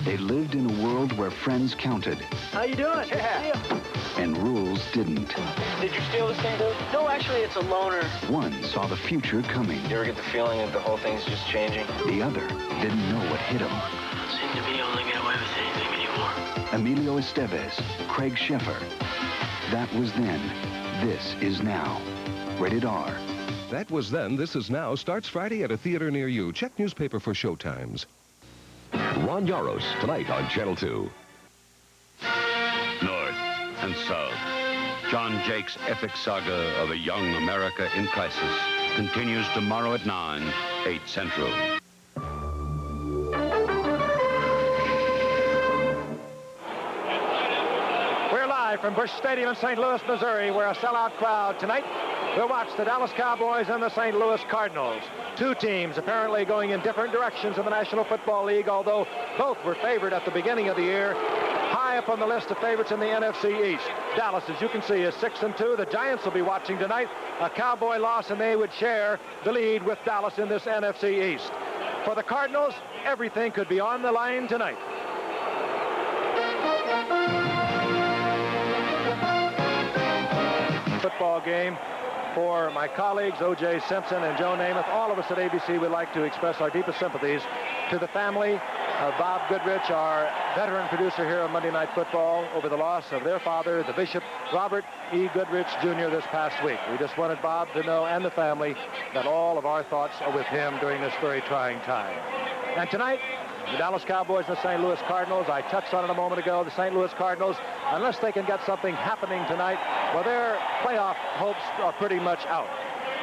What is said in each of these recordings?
They lived in a world where friends counted. How you doing? Yeah. And rules didn't. Did you steal this thing, dude? No, actually, it's a loaner. One saw the future coming. You ever get the feeling that the whole thing's just changing? The other didn't know what hit him. Seem to be able to get away with anything anymore. Emilio Estevez, Craig Sheffer. That was then. This is now. Rated R. That was then. This is now. Starts Friday at a theater near you. Check newspaper for showtimes. Ron Yaros, tonight on Channel 2. North and South. John Jake's epic saga of a young America in crisis continues tomorrow at 9, 8 Central. We're live from Busch Stadium in St. Louis, Missouri, where a sellout crowd tonight will watch the Dallas Cowboys and the St. Louis Cardinals. Two teams apparently going in different directions in the National Football League, although both were favored at the beginning of the year. High up on the list of favorites in the NFC East. Dallas, as you can see, is 6-2. The Giants will be watching tonight. A Cowboy loss, and they would share the lead with Dallas in this NFC East. For the Cardinals, everything could be on the line tonight. Football game. For my colleagues, O.J. Simpson and Joe Namath, all of us at ABC would like to express our deepest sympathies to the family of Bob Goodrich, our veteran producer here on Monday Night Football, over the loss of their father, the Bishop Robert E. Goodrich Jr. this past week. We just wanted Bob to know, and the family, that all of our thoughts are with him during this very trying time. And tonight, the Dallas Cowboys and the St. Louis Cardinals. I touched on it a moment ago. The St. Louis Cardinals, unless they can get something happening tonight, well, their playoff hopes are pretty much out.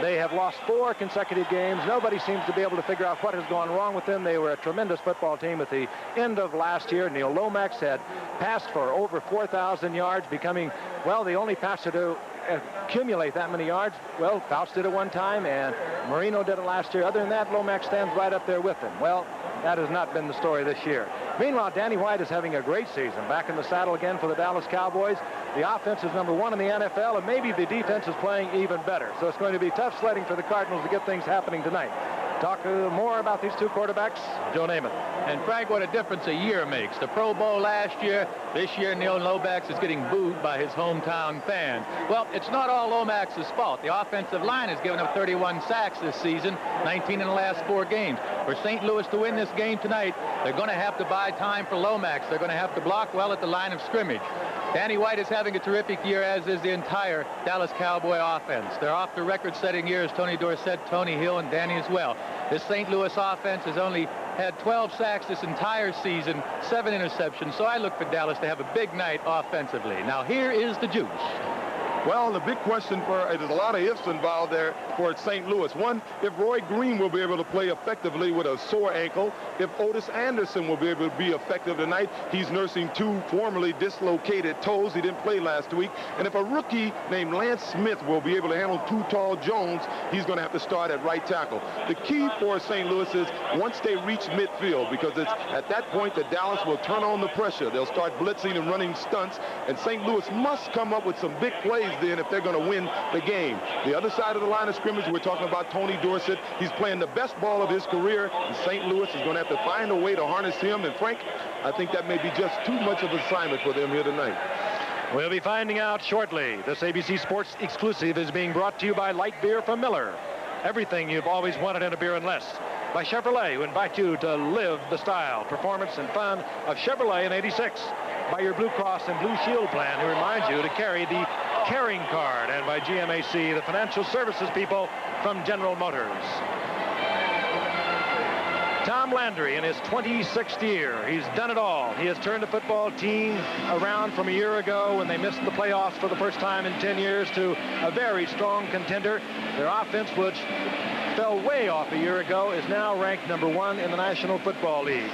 They have lost 4 consecutive games. Nobody seems to be able to figure out what has gone wrong with them. They were a tremendous football team at the end of last year. Neil Lomax had passed for over 4,000 yards, becoming, well, the only passer to accumulate that many yards. Well, Faust did it one time, and Marino did it last year. Other than that, Lomax stands right up there with them. Well, that has not been the story this year. Meanwhile, Danny White is having a great season. Back in the saddle again for the Dallas Cowboys. The offense is #1 in the NFL, and maybe the defense is playing even better. So it's going to be tough sledding for the Cardinals to get things happening tonight. Talk more about these two quarterbacks, Joe Namath. And Frank, what a difference a year makes. The Pro Bowl last year, this year Neil Lomax is getting booed by his hometown fans. Well, it's not all Lomax's fault. The offensive line has given up 31 sacks this season, 19 in the last 4 games. For St. Louis to win this game tonight, they're going to have to buy time for Lomax. They're going to have to block well at the line of scrimmage. Danny White is having a terrific year, as is the entire Dallas Cowboy offense. They're off to record-setting years, Tony Dorsett, Tony Hill, and Danny as well. This St. Louis offense has only had 12 sacks this entire season, 7 interceptions, so I look for Dallas to have a big night offensively. Now, here is the juice. Well, the big question there's a lot of ifs involved there for St. Louis. One, if Roy Green will be able to play effectively with a sore ankle. If Otis Anderson will be able to be effective tonight. He's nursing 2 formerly dislocated toes. He didn't play last week. And if a rookie named Lance Smith will be able to handle Too Tall Jones, he's going to have to start at right tackle. The key for St. Louis is once they reach midfield, because it's at that point that Dallas will turn on the pressure. They'll start blitzing and running stunts, and St. Louis must come up with some big plays then if they're going to win the game. The other side of the line of scrimmage, we're talking about Tony Dorsett. He's playing the best ball of his career, and St. Louis is going to have to find a way to harness him. And Frank, I think that may be just too much of an assignment for them here tonight. We'll be finding out shortly. This ABC Sports exclusive is being brought to you by Light Beer from Miller. Everything you've always wanted in a beer and less. By Chevrolet, who invite you to live the style, performance, and fun of Chevrolet in '86. By your Blue Cross and Blue Shield plan, who reminds you to carry the Caring Card. And by GMAC, the financial services people from General Motors. Tom Landry in his 26th year. He's done it all. He has turned the football team around from a year ago when they missed the playoffs for the first time in 10 years to a very strong contender. Their offense, which fell way off a year ago, is now ranked #1 in the National Football League.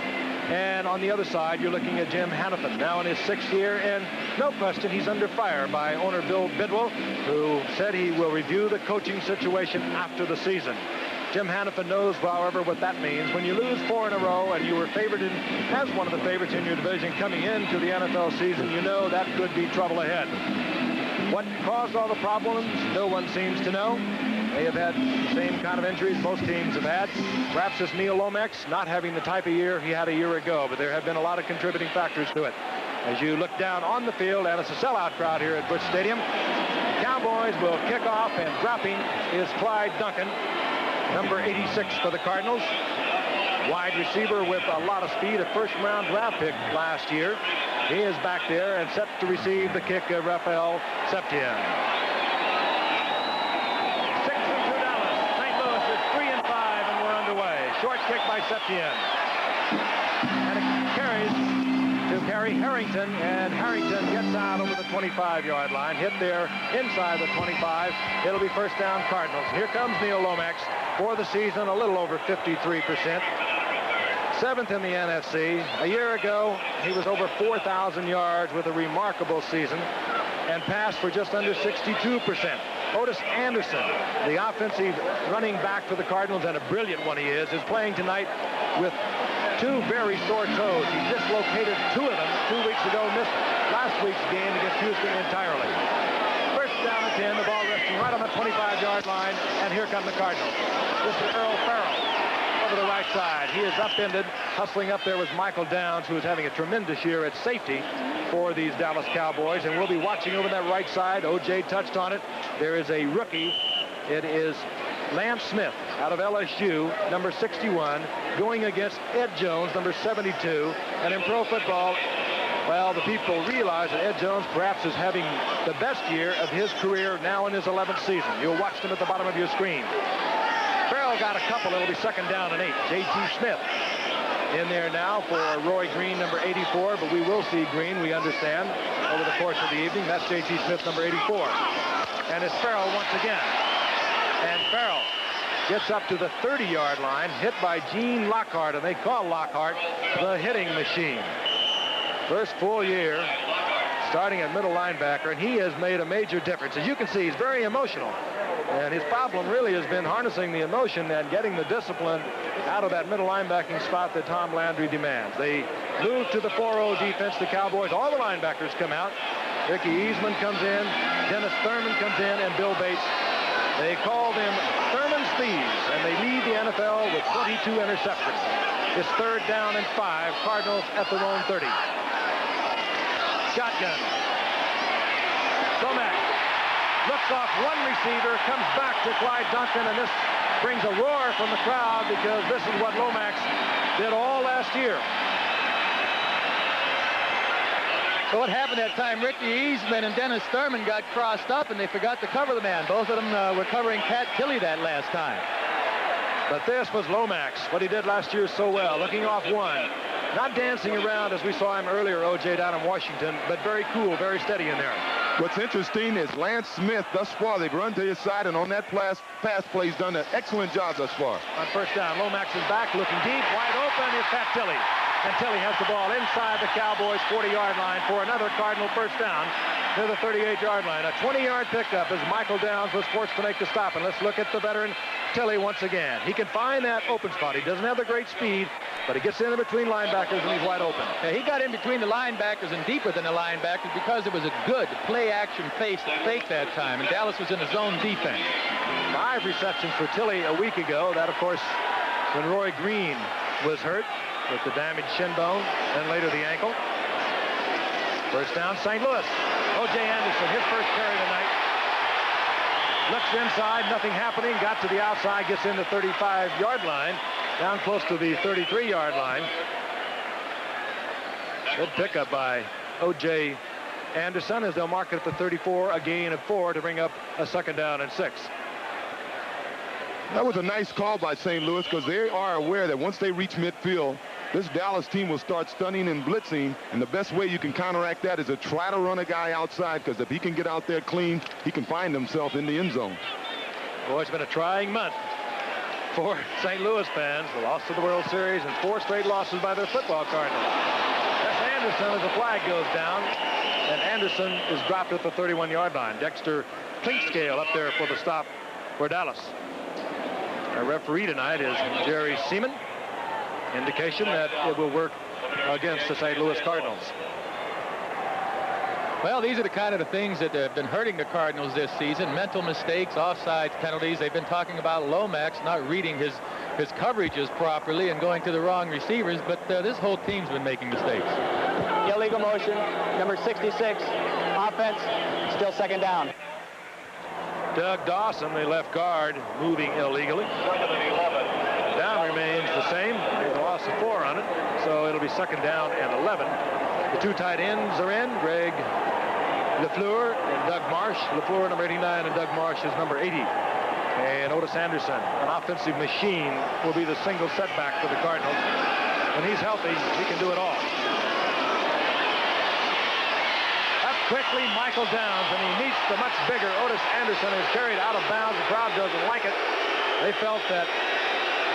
And on the other side, you're looking at Jim Hannafin, now in his 6th year, and no question he's under fire by owner Bill Bidwell, who said he will review the coaching situation after the season. Jim Hannafin knows, however, what that means. When you lose 4 in a row and you were favored as one of the favorites in your division coming into the NFL season, you know that could be trouble ahead. What caused all the problems, no one seems to know. They have had the same kind of injuries most teams have had. Perhaps this Neil Lomax not having the type of year he had a year ago, but there have been a lot of contributing factors to it. As you look down on the field, and it's a sellout crowd here at Busch Stadium, the Cowboys will kick off, and dropping is Clyde Duncan, number 86 for the Cardinals. Wide receiver with a lot of speed, a first-round draft pick last year. He is back there and set to receive the kick of Raphael Septien. 6-2 Dallas. St. Louis is 3-5, and we're underway. Short kick by Septien. And it carries to Gary Harrington, and Harrington gets out over the 25-yard line. Hit there inside the 25. It'll be first down Cardinals. Here comes Neil Lomax for the season, a little over 53%. 7th in the NFC. A year ago, he was over 4,000 yards with a remarkable season and passed for just under 62%. Otis Anderson, the offensive running back for the Cardinals, and a brilliant one he is playing tonight with 2 very sore toes. He dislocated 2 of them 2 weeks ago, missed last week's game against Houston entirely. First down at 10, the ball resting right on the 25-yard line, and here come the Cardinals. This is Earl Farrell over the right side. He is upended. Hustling up there was Michael Downs, who is having a tremendous year at safety for these Dallas Cowboys, and we'll be watching over that right side. O.J. touched on it. There is a rookie. It is Lance Smith out of LSU, number 61, going against Ed Jones, number 72. And in pro football, well, the people realize that Ed Jones perhaps is having the best year of his career now in his 11th season. You'll watch them at the bottom of your screen. Farrell got a couple. It'll be second down and 8. J.T. Smith in there now for Roy Green, number 84, but we will see Green, we understand, over the course of the evening. That's J.T. Smith, number 84. And it's Farrell once again. And Farrell gets up to the 30-yard line, hit by Gene Lockhart, and they call Lockhart the hitting machine. First full year starting at middle linebacker, and he has made a major difference. As you can see, he's very emotional. And his problem really has been harnessing the emotion and getting the discipline out of that middle linebacking spot that Tom Landry demands. They move to the 4-0 defense, the Cowboys. All the linebackers come out. Ricky Eastman comes in, Dennis Thurman comes in, and Bill Bates. They call them Thurman's Thieves, and they lead the NFL with 22 interceptions. It's third down and 5. Cardinals at their own 30. Shotgun. Lomax looks off one receiver, comes back to Clyde Duncan, and this brings a roar from the crowd because this is what Lomax did all last year. So what happened that time, Ricky Eastman and Dennis Thurman got crossed up, and they forgot to cover the man. Both of them were covering Pat Tilley that last time. But this was Lomax, what he did last year so well, looking off one. Not dancing around as we saw him earlier, O.J., down in Washington, but very cool, very steady in there. What's interesting is Lance Smith, thus far, they've run to his side, and on that pass play, he's done an excellent job thus far. On first down, Lomax is back, looking deep, wide open is Pat Tilley. And Tilley has the ball inside the Cowboys' 40-yard line for another Cardinal first down near the 38-yard line. A 20-yard pickup as Michael Downs was forced to make the stop. And let's look at the veteran Tilley once again. He can find that open spot. He doesn't have the great speed, but he gets in between linebackers and he's wide open. Yeah, he got in between the linebackers and deeper than the linebackers because it was a good play-action fake that time, and Dallas was in a zone defense. 5 receptions for Tilley a week ago. That, of course, when Roy Green was hurt with the damaged shin bone, and later the ankle. First down, St. Louis. O.J. Anderson, his first carry tonight. Looks inside, nothing happening. Got to the outside, gets in the 35-yard line, down close to the 33-yard line. Good pickup by O.J. Anderson as they'll mark it at the 34, a gain of 4 to bring up a second down and 6. That was a nice call by St. Louis because they are aware that once they reach midfield, this Dallas team will start stunning and blitzing, and the best way you can counteract that is to try to run a guy outside, because if he can get out there clean, he can find himself in the end zone. Boy, it's been a trying month for St. Louis fans. The loss to the World Series and 4 straight losses by their football Cardinals. That's Anderson as the flag goes down, and Anderson is dropped at the 31-yard line. Dexter Clinkscale up there for the stop for Dallas. Our referee tonight is Jerry Seaman. Indication that it will work against the St. Louis Cardinals. Well, these are the kind of the things that have been hurting the Cardinals this season. Mental mistakes, offsides penalties. They've been talking about Lomax not reading his coverages properly and going to the wrong receivers, but this whole team's been making mistakes. Illegal motion, number 66, offense, still second down. Doug Dawson, the left guard, moving illegally. Down remains the same. There's a loss of 4 on it, so it'll be second down and 11. The 2 tight ends are in, Greg LaFleur and Doug Marsh. LaFleur, number 89, and Doug Marsh is number 80. And Otis Anderson, an offensive machine, will be the single setback for the Cardinals. When he's healthy, he can do it all. Up quickly, Michael Downs, and he meets the much bigger Otis Anderson, who's carried out of bounds. The crowd doesn't like it. They felt that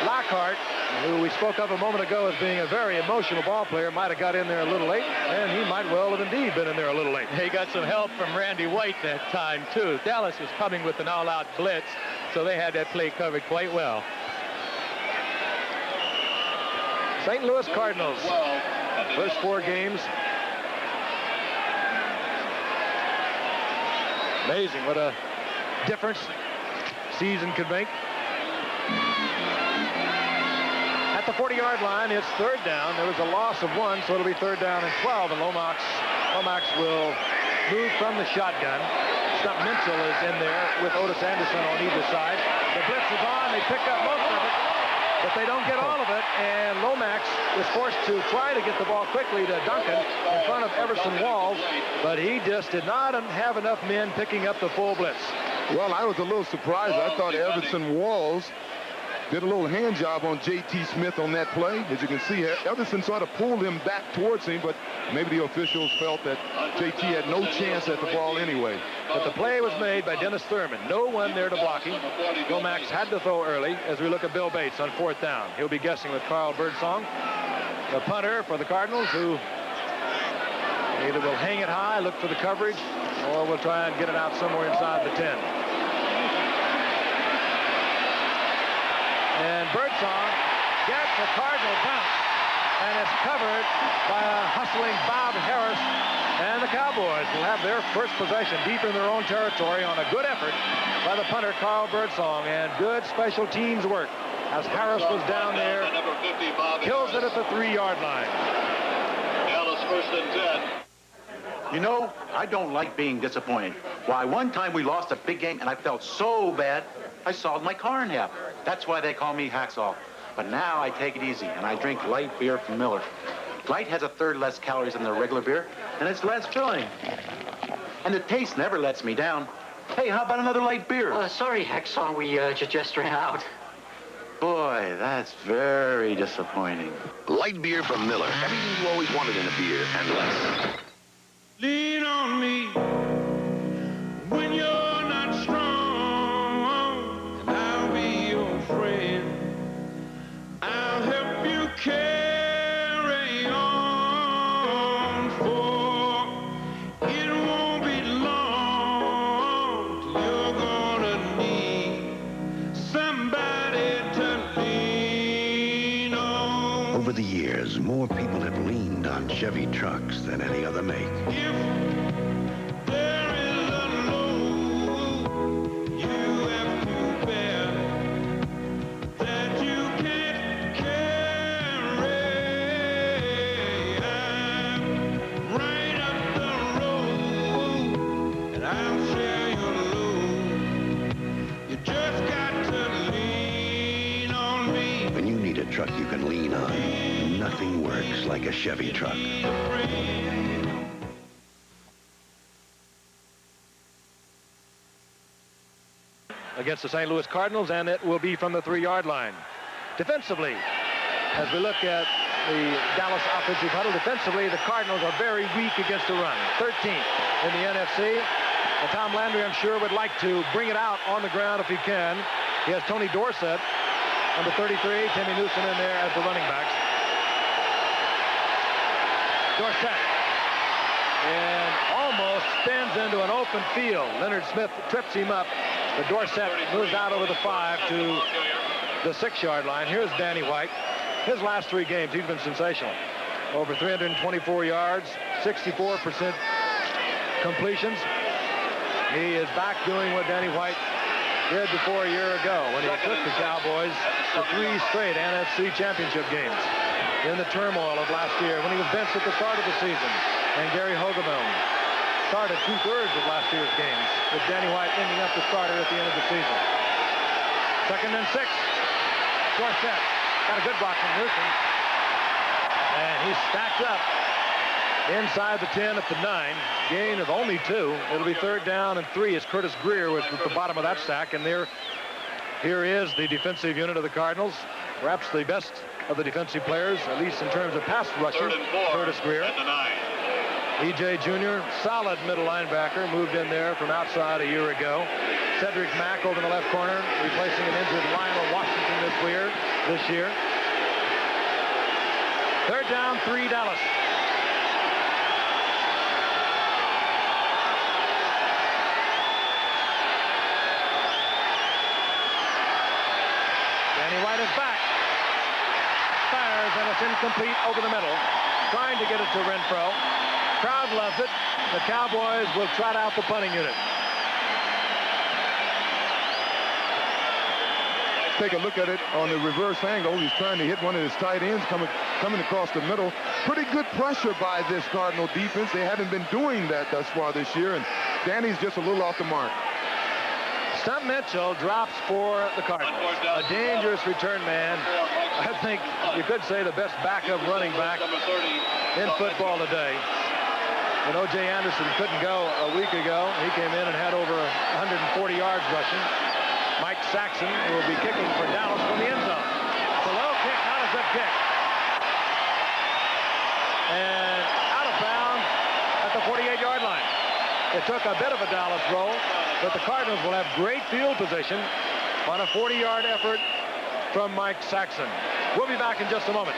Lockhart, who we spoke of a moment ago as being a very emotional ball player, might have got in there a little late, and he might well have indeed been in there a little late. He got some help from Randy White that time, too. Dallas was coming with an all-out blitz, so they had that play covered quite well. St. Louis Cardinals, first 4 games. Amazing what a difference season could make. At the 40-yard line, it's third down. There was a loss of 1, so it'll be third down and 12, and Lomax will move from the shotgun. Stump Mitchell is in there with Otis Anderson on either side. The blitz is on. They pick up most of it, but they don't get all of it, and Lomax is forced to try to get the ball quickly to Duncan in front of Everson Walls, but he just did not have enough men picking up the full blitz. Well, I was a little surprised. I thought Everson Walls did a little hand job on J.T. Smith on that play. As you can see, Everson sort of pulled him back towards him, but maybe the officials felt that J.T. had no chance at the ball anyway. But the play was made by Dennis Thurman. No one there to block him. Lomax had to throw early as we look at Bill Bates on 4th down. He'll be guessing with Carl Birdsong, the punter for the Cardinals, who either will hang it high, look for the coverage, or will try and get it out somewhere inside the 10. And Birdsong gets a Cardinal bounce, and it's covered by a hustling Bob Harris, and the Cowboys will have their first possession deep in their own territory on a good effort by the punter Carl Birdsong, and good special teams work as Harris was down there, kills it at the 3-yard line. Dallas first and 10. You know, I don't like being disappointed. Why, one time we lost a big game, and I felt so bad, I sawed my car in half. That's why they call me Hacksaw. But now I take it easy, and I drink light beer from Miller. Light has 1/3 less calories than the regular beer, and it's less filling. And the taste never lets me down. Hey, how about another light beer? Sorry, Hacksaw, we just ran out. Boy, that's very disappointing. Light beer from Miller. Everything you always wanted in a beer and less. Lean on me when you're not strong, and I'll be your friend. I'll help you carry on, for it won't be long till you're gonna need somebody to lean on. Over the years, more people have leaned on Chevy trucks than any other make. When you need a truck you can lean on, nothing works like a Chevy truck. Against the St. Louis Cardinals, and it will be from the 3-yard line. Defensively, as we look at the Dallas offensive huddle, defensively, the Cardinals are very weak against the run. 13th in the NFC. And Tom Landry, I'm sure, would like to bring it out on the ground if he can. He has Tony Dorsett, number 33, Timmy Newsom in there as the running backs. Dorsett. And almost spins into an open field. Leonard Smith trips him up. But Dorsett moves out over the 5 to the 6-yard line. Here's Danny White. His last 3 games, he's been sensational. Over 324 yards, 64% completions. He is back doing what Danny White did before a year ago when he took the Cowboys to 3 straight NFC championship games in the turmoil of last year when he was benched at the start of the season. And Gary Hogaboom started 2/3 of last year's games, with Danny White ending up the starter at the end of the season. 2nd and 6. Short set. Got a good block from Newsom. And he's stacked up inside the 10 at the 9. Gain of only 2. It'll be 3rd down and 3 as Curtis Greer was at the bottom of that stack. And here is the defensive unit of the Cardinals. Perhaps the best of the defensive players, at least in terms of pass rushing. 3rd and 4 Curtis Greer. at the 9. E.J. Jr., solid middle linebacker, moved in there from outside a year ago. Cedric Mack over in the left corner, replacing an injured Lionel Washington this year. 3rd down, 3, Dallas. Danny White is back. Fires, and it's incomplete over the middle. Trying to get it to Renfro. Crowd loves it. The Cowboys will trot out the punting unit. Take a look at it on the reverse angle. He's trying to hit one of his tight ends coming across the middle. Pretty good pressure by this Cardinal defense. They haven't been doing that thus far this year, and Danny's just a little off the mark. Stump Mitchell drops for the Cardinals. A dangerous return man. I think you could say the best backup running back in football today. When O.J. Anderson couldn't go a week ago, he came in and had over 140 yards rushing. Mike Saxon will be kicking for Dallas from the end zone. It's a low kick, not a good kick. And out of bounds at the 48-yard line. It took a bit of a Dallas roll, but the Cardinals will have great field position on a 40-yard effort from Mike Saxon. We'll be back in just a moment.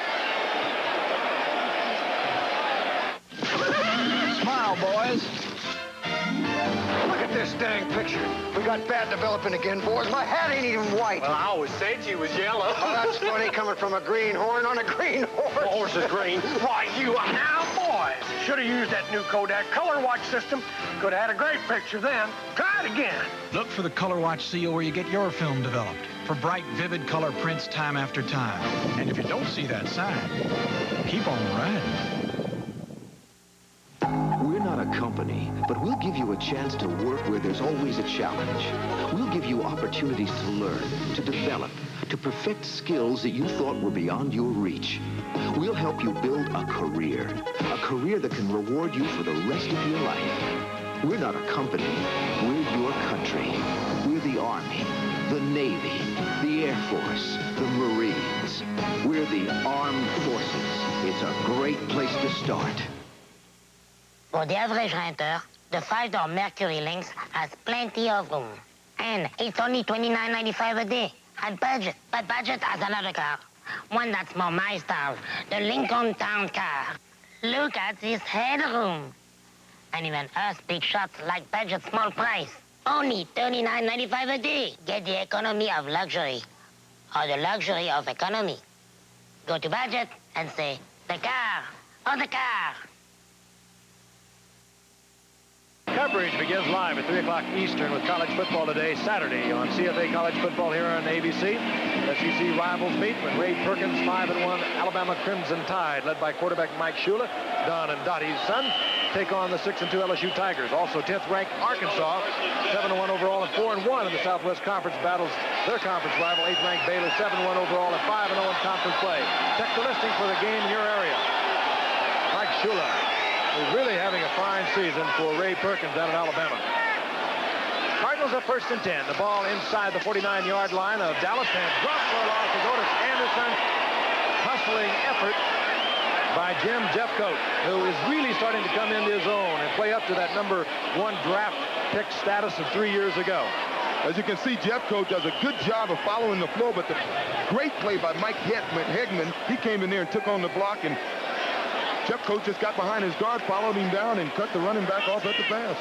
Smile, boys. Look at this dang picture. We got bad developing again, boys. My hat ain't even white. Well, I always said she was yellow. Oh, that's funny coming from a greenhorn on a green horse. The horse is green. Why, you now, boys. Should have used that new Kodak color watch system. Could have had a great picture then. Try it again. Look for the Color Watch seal where you get your film developed. For bright, vivid color prints time after time. And if you don't see that sign, keep on riding. We're not a company, but we'll give you a chance to work where there's always a challenge. We'll give you opportunities to learn, to develop, to perfect skills that you thought were beyond your reach. We'll help you build a career that can reward you for the rest of your life. We're not a company, we're your country. We're the Army, the Navy, the Air Force, the Marines. We're the Armed Forces. It's a great place to start. For the average renter, the 5-door Mercury Lynx has plenty of room. And it's only $29.95 a day at budget. But budget has another car, one that's more my style, the Lincoln Town Car. Look at this headroom. And even us big shots like budget small price. Only $39.95 a day. Get the economy of luxury, or the luxury of economy. Go to budget and say, the car, or the car. Coverage begins live at 3 o'clock Eastern with college football today, Saturday, on CFA College Football here on ABC. SEC rivals meet when Ray Perkins' 5-1 Alabama Crimson Tide, led by quarterback Mike Shula, Don and Dottie's son, take on the 6-2 LSU Tigers. Also 10th-ranked Arkansas, 7-1 overall and 4-1 in the Southwest Conference battles their conference rival, 8th-ranked Baylor, 7-1 overall and 5-0 in conference play. Check the listing for the game in your area. Mike Shula is really having a fine season for Ray Perkins down in Alabama. Cardinals up 1st and 10. The ball inside the 49-yard line of Dallas, and dropped for a loss is Otis Anderson. Hustling effort by Jim Jeffcoat, who is really starting to come into his own and play up to that number 1 draft pick status of 3 years ago. As you can see, Jeffcoat does a good job of following the flow, but the great play by Mike Hegman, he came in there and took on the block, and Jeffcoat just got behind his guard, followed him down, and cut the running back off at the pass.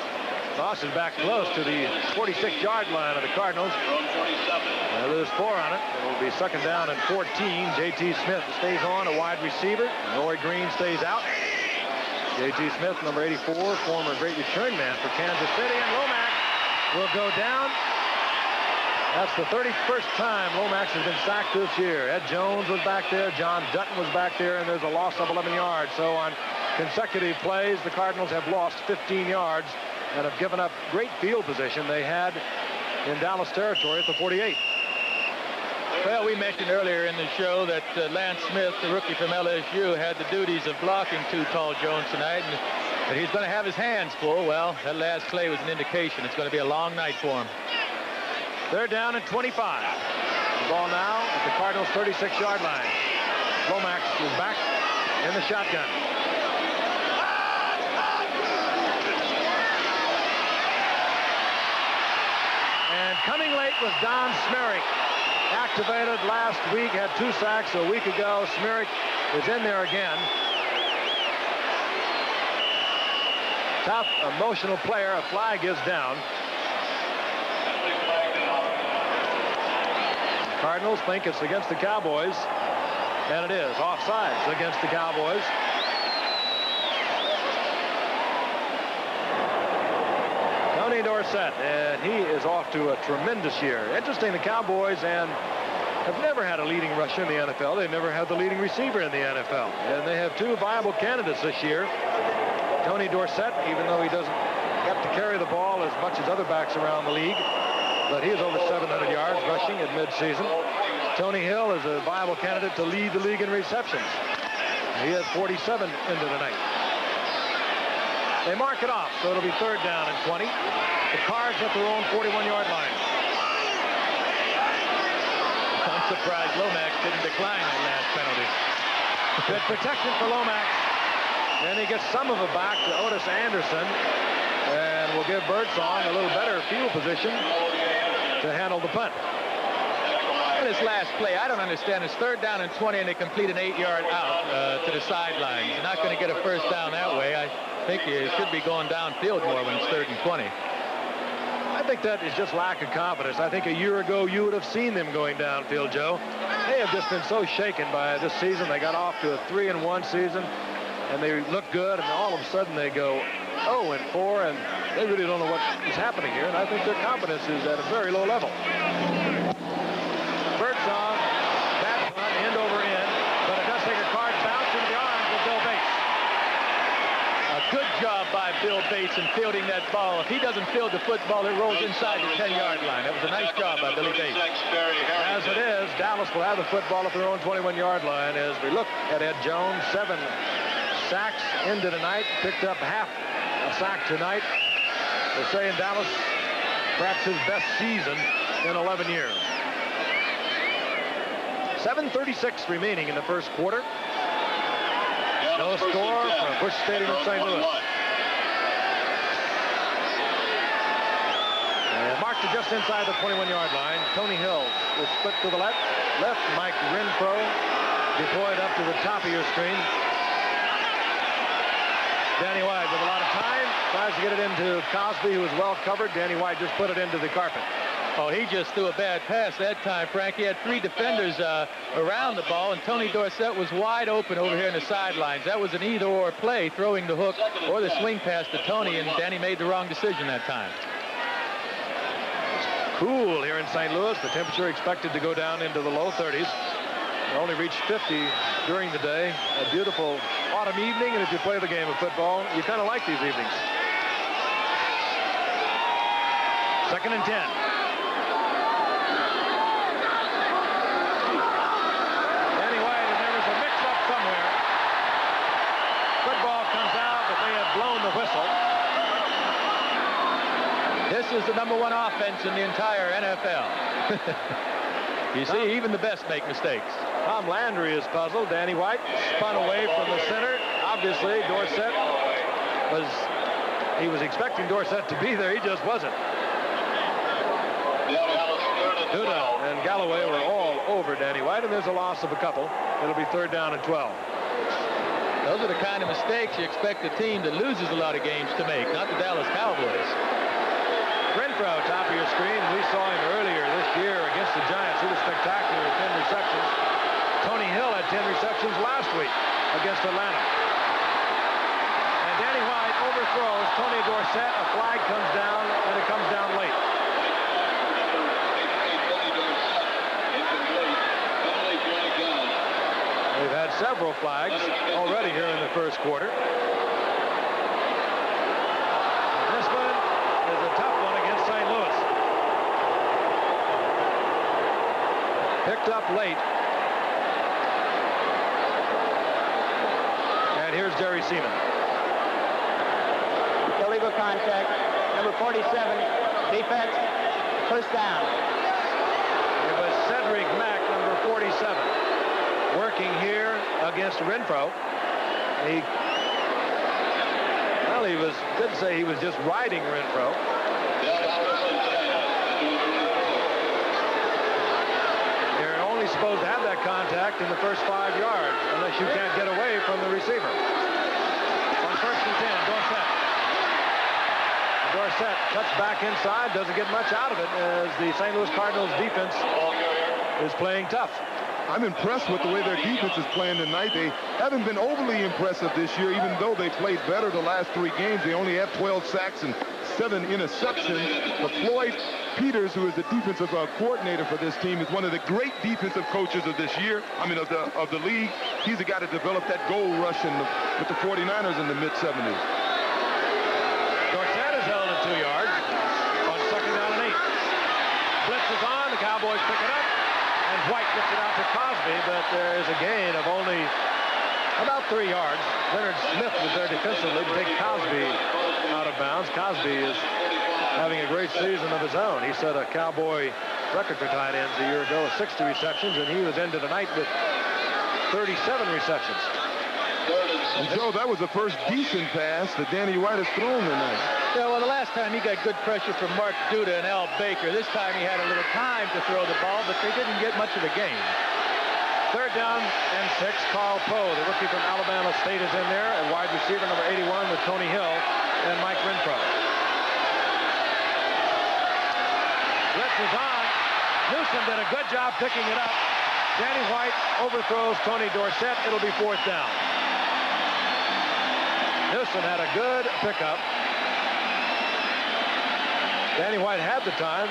Toss is back close to the 46-yard line of the Cardinals. They lose 4 on it. It will be 2nd down and 14. J.T. Smith stays on, a wide receiver. Roy Green stays out. J.T. Smith, number 84, former great return man for Kansas City, and Lomax will go down. That's the 31st time Lomax has been sacked this year. Ed Jones was back there, John Dutton was back there, and there's a loss of 11 yards. So on consecutive plays, the Cardinals have lost 15 yards and have given up great field position they had in Dallas territory at the 48. Well, we mentioned earlier in the show that Lance Smith, the rookie from LSU, had the duties of blocking Too Tall Jones tonight, and that he's going to have his hands full. Well, that last play was an indication it's going to be a long night for him. They're down at 25. The ball now at the Cardinals' 36-yard line. Lomax is back in the shotgun. And coming late was Don Smerrick. Activated last week, had 2 sacks a week ago. Smerrick is in there again. Tough, emotional player. A flag is down. Cardinals think it's against the Cowboys, and it is. Offsides against the Cowboys. Tony Dorsett, and he is off to a tremendous year. Interesting, the Cowboys have never had a leading rusher in the NFL. They've never had the leading receiver in the NFL. And they have 2 viable candidates this year. Tony Dorsett, even though he doesn't get to carry the ball as much as other backs around the league, but he is over 700 yards rushing at midseason. Tony Hill is a viable candidate to lead the league in receptions. He has 47 into the night. They mark it off, so it'll be 3rd down and 20. The Cards at their own 41-yard line. I'm surprised Lomax didn't decline that last penalty. Good protection for Lomax. And he gets some of it back to Otis Anderson. And will give Birdsong a little better field position to handle the punt. This last play, I don't understand. It's 3rd down and 20, and they complete an 8-yard out to the sidelines. You're not going to get a first down that way. I think you should be going downfield more when it's 3rd and 20. I think that is just lack of confidence. I think a year ago you would have seen them going downfield, Joe. They have just been so shaken by this season. They got off to a 3-1 season, and they look good, and all of a sudden they go 0-4, and they really don't know what is happening here, and I think their confidence is at a very low level. Birdsong, that punt, end over end, but it does take a Card bounce into the arms of Bill Bates. A good job by Bill Bates in fielding that ball. If he doesn't field the football, it rolls inside the 10-yard line. That was a nice job by Billy Bates. As it is, Dallas will have the football at their own 21-yard line as we look at Ed Jones. 7 sacks into the night, picked up half a sack tonight. They're saying Dallas perhaps his best season in 11 years. 7:36 remaining in the first quarter. No score from Busch Stadium in St. Louis. And marked to just inside the 21-yard line. Tony Hill is split to the left. Mike Renfro deployed up to the top of your screen. Danny White with a lot of time. Tries to get it into Cosby, who was well covered. Danny White just put it into the carpet. Oh, he just threw a bad pass that time, Frank. He had 3 defenders around the ball, and Tony Dorsett was wide open over here in the sidelines. That was an either-or play, throwing the hook or the swing pass to Tony, and Danny made the wrong decision that time. It's cool here in St. Louis. The temperature expected to go down into the low 30s. It only reached 50 during the day. A beautiful autumn evening, and if you play the game of football, you kind of like these evenings. 2nd and 10. This is the #1 offense in the entire NFL. You see, even the best make mistakes. Tom Landry is puzzled. Danny White spun away from the center. Obviously, Dorsett was expecting Dorsett to be there. He just wasn't. Duda and Galloway were all over Danny White, and there's a loss of a couple. It'll be 3rd down and 12. Those are the kind of mistakes you expect a team that loses a lot of games to make, not the Dallas Cowboys. Renfro, top of your screen. We saw him earlier this year against the Giants. He was spectacular with 10 receptions. Tony Hill had 10 receptions last week against Atlanta. And And Danny White overthrows Tony Dorsett. A flag comes down, and it comes down late. We've had several flags already here in the first quarter. This one is a tough one against St. Louis. Picked up late. And here's Jerry Seaman. Illegal contact. Number 47. Defense. First down. It was Cedric Mack, number 47, working here against Renfro. He didn't say he was just riding Renfro. You're only supposed to have that contact in the first 5 yards unless you can't get away from the receiver. On 1st and 10, Dorsett. Dorsett cuts back inside, doesn't get much out of it as the St. Louis Cardinals defense is playing tough. I'm impressed with the way their defense is playing tonight. They haven't been overly impressive this year, even though they played better the last 3 games. They only have 12 sacks and 7 interceptions. But Floyd Peters, who is the defensive coordinator for this team, is one of the great defensive coaches of this year. I mean, of the league. He's the guy that developed that goal rush with the 49ers in the mid-70s. Dorsett is held at 2 yards on 2nd down and 8. Blitz is on. The Cowboys pick it up. And White gets it out to Cosby, but there is a gain of only about 3 yards. Leonard Smith was there defensively to take Cosby out of bounds. Cosby is having a great season of his own. He set a Cowboy record for tight ends a year ago of 60 receptions, and he was ended tonight with 37 receptions. And Joe, that was the first decent pass that Danny White has thrown tonight. Yeah, well, the last time he got good pressure from Mark Duda and Al Baker. This time he had a little time to throw the ball, but they didn't get much of the game. 3rd down and 6. Carl Poe, the rookie from Alabama State, is in there, and wide receiver number 81 with Tony Hill and Mike Renfro. Blitz is on. Newsom did a good job picking it up. Danny White overthrows Tony Dorsett. It'll be 4th down. Newsom had a good pickup. Danny White had the time,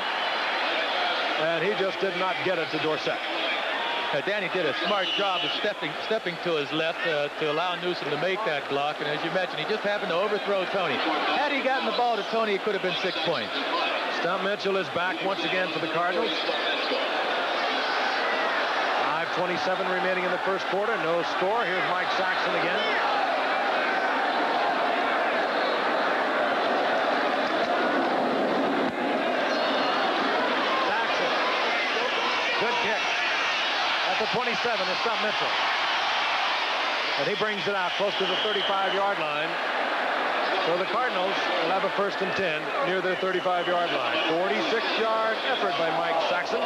and he just did not get it to Dorsett. Danny did a smart job of stepping to his left to allow Newsom to make that block, and as you mentioned, he just happened to overthrow Tony. Had he gotten the ball to Tony, it could have been 6 points. Stump Mitchell is back once again for the Cardinals. 5:27 remaining in the first quarter. No score. Here's Mike Saxon again. Saxon. Good kick. At the 27 is Stump Mitchell. And he brings it out close to the 35-yard line. So the Cardinals will have a 1st and 10 near their 35-yard line. 46-yard effort by Mike Saxon.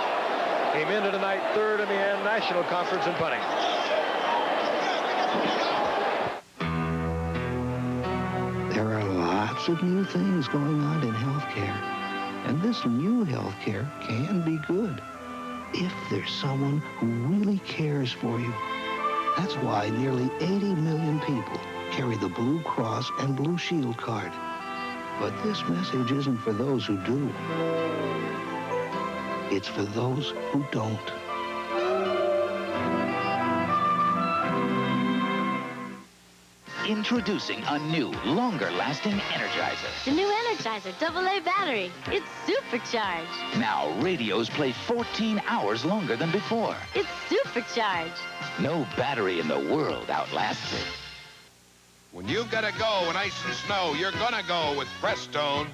Came into tonight 3rd in the National Conference in punting. There are lots of new things going on in healthcare. And this new healthcare can be good if there's someone who really cares for you. That's why nearly 80 million people carry the Blue Cross and Blue Shield card. But this message isn't for those who do. It's for those who don't. Introducing a new, longer-lasting Energizer. The new Energizer AA battery. It's supercharged. Now radios play 14 hours longer than before. It's supercharged. No battery in the world outlasts it. When you've got to go in ice and snow, you're gonna go with Prestone.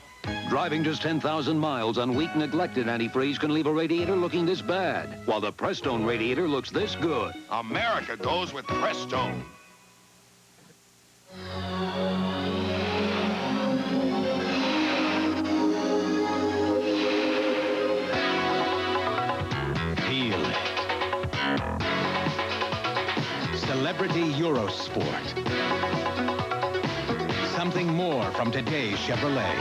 Driving just 10,000 miles on weak, neglected antifreeze can leave a radiator looking this bad, while the Prestone radiator looks this good. America goes with Prestone. Feel it. Celebrity Eurosport. Something more from today's Chevrolet.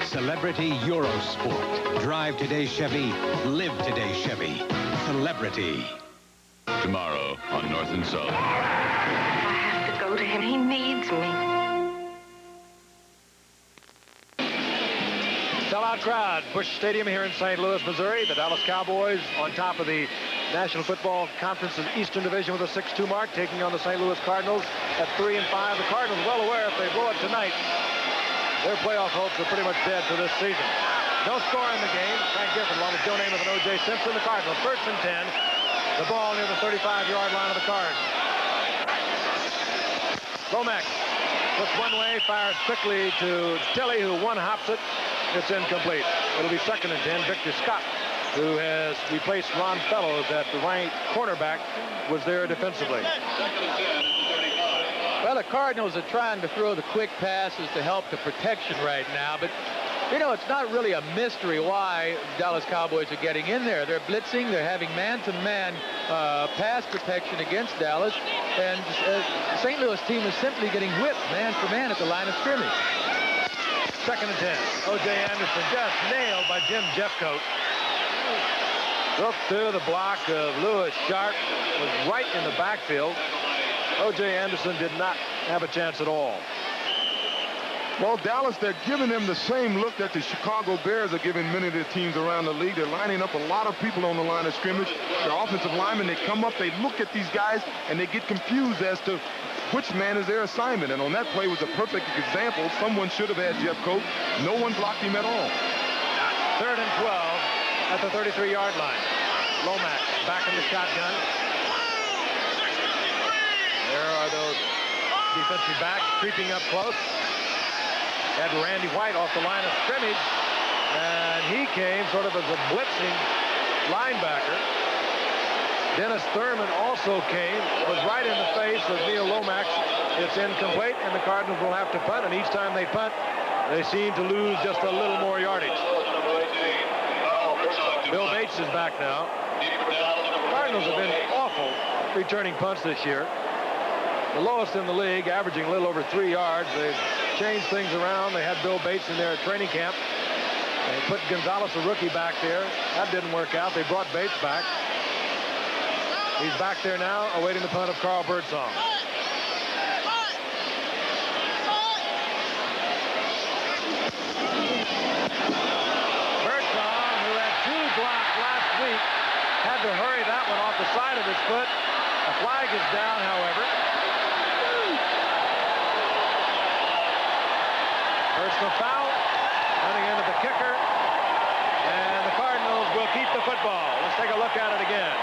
Celebrity Eurosport. Drive today's Chevy. Live today's Chevy. Celebrity. Tomorrow on North and South. I have to go to him. He needs me. Sellout crowd, Busch Stadium here in St. Louis, Missouri. The Dallas Cowboys on top of the National Football Conference's Eastern Division with a 6-2 mark, taking on the St. Louis Cardinals at 3-5. The Cardinals well aware if they blow it tonight, their playoff hopes are pretty much dead for this season. No score in the game. Frank Gifford along with Joe Namath and O.J. Simpson. The Cardinals first and 10. The ball near the 35-yard line of the Cards. Lomax looks one way, fires quickly to Tilley, who one-hops it. It's incomplete. It'll be second and 10. Victor Scott, who has replaced Ron Fellows at the right cornerback, was there defensively. Well, the Cardinals are trying to throw the quick passes to help the protection right now, but you know, it's not really a mystery why Dallas Cowboys are getting in there. They're blitzing. They're having man-to-man pass protection against Dallas, and the St. Louis team is simply getting whipped man for man at the line of scrimmage. Second and 10. O.J. Anderson just nailed by Jim Jeffcoat. Broke through the block of Lewis Sharp, was right in the backfield. O.J. Anderson did not have a chance at all. Well, Dallas, they're giving them the same look that the Chicago Bears are giving many of their teams around the league. They're lining up a lot of people on the line of scrimmage. Their offensive linemen, they come up, they look at these guys, and they get confused as to which man is their assignment. And on that play was a perfect example. Someone should have had Jeffcoat. No one blocked him at all. Third and 12 at the 33-yard line. Lomax back in the shotgun. There are those defensive backs creeping up close. Had Randy White off the line of scrimmage, and he came sort of as a blitzing linebacker. Dennis Thurman also came, was right in the face of Neil Lomax. It's incomplete, and the Cardinals will have to punt, and each time they punt, they seem to lose just a little more yardage. Bill Bates is back now. The Cardinals have been awful returning punts this year. The lowest in the league, averaging a little over 3 yards. They've changed things around. They had Bill Bates in there at training camp. They put Gonzalez, a rookie, back there. That didn't work out. They brought Bates back. He's back there now, awaiting the punt of Carl Birdsong. Birdsong, who had 2 blocks last week, had to hurry that one off the side of his foot. A flag is down, however. Personal foul, running into the kicker, and the Cardinals will keep the football. Let's take a look at it again.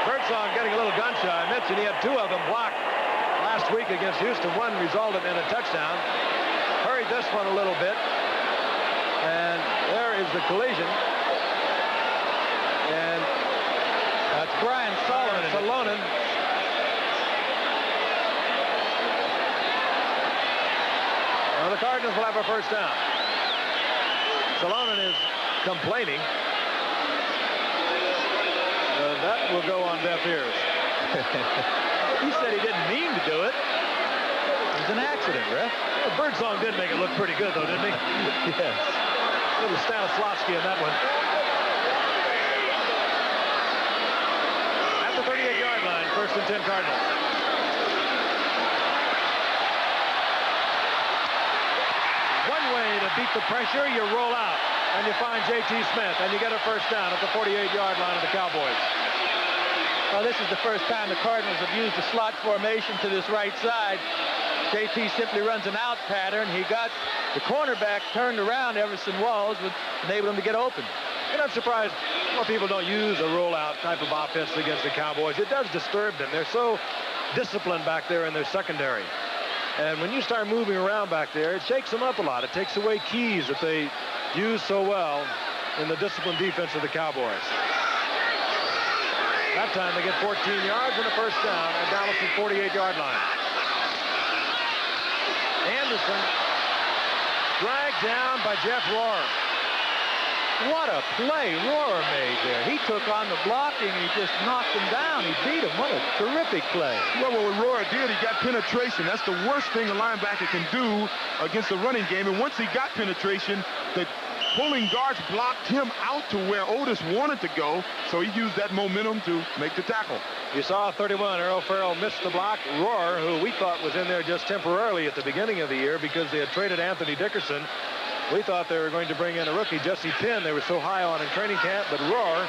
Birdsong getting a little gun shy. I mentioned he had 2 of them blocked last week against Houston. One resulted in a touchdown. Hurried this one a little bit, and there is the collision. And that's Brian Salonen. Well, the Cardinals will have a first down. Salonen is complaining. That will go on deaf ears. He said he didn't mean to do it. It was an accident, Ref. Well, Birdsong did make it look pretty good, though, didn't he? Yes. A little Stanislavski in that one. At the 38-yard line, first and 10 Cardinals. One way to beat the pressure, you roll out, and you find J.T. Smith, and you get a first down at the 48-yard line of the Cowboys. Well, this is the first time the Cardinals have used the slot formation to this right side. J.T. simply runs an out pattern. He got the cornerback turned around, Everson Walls, which enabled him to get open. You're not surprised more people don't use a rollout type of offense against the Cowboys. It does disturb them. They're so disciplined back there in their secondary. And when you start moving around back there, it shakes them up a lot. It takes away keys that they use so well in the disciplined defense of the Cowboys. That time they get 14 yards and a first down at Dallas' 48-yard line. Anderson dragged down by Jeff Rohrer. What a play Rohrer made there. He took on the blocking and he just knocked him down. He beat him. What a terrific play. Well, what Rohrer did, he got penetration. That's the worst thing a linebacker can do against the running game. And once he got penetration, the pulling guards blocked him out to where Otis wanted to go, so he used that momentum to make the tackle. You saw 31, Earl Farrell missed the block. Rohr, who we thought was in there just temporarily at the beginning of the year because they had traded Anthony Dickerson. We thought they were going to bring in a rookie, Jesse Penn. They were so high on in training camp, but Rohr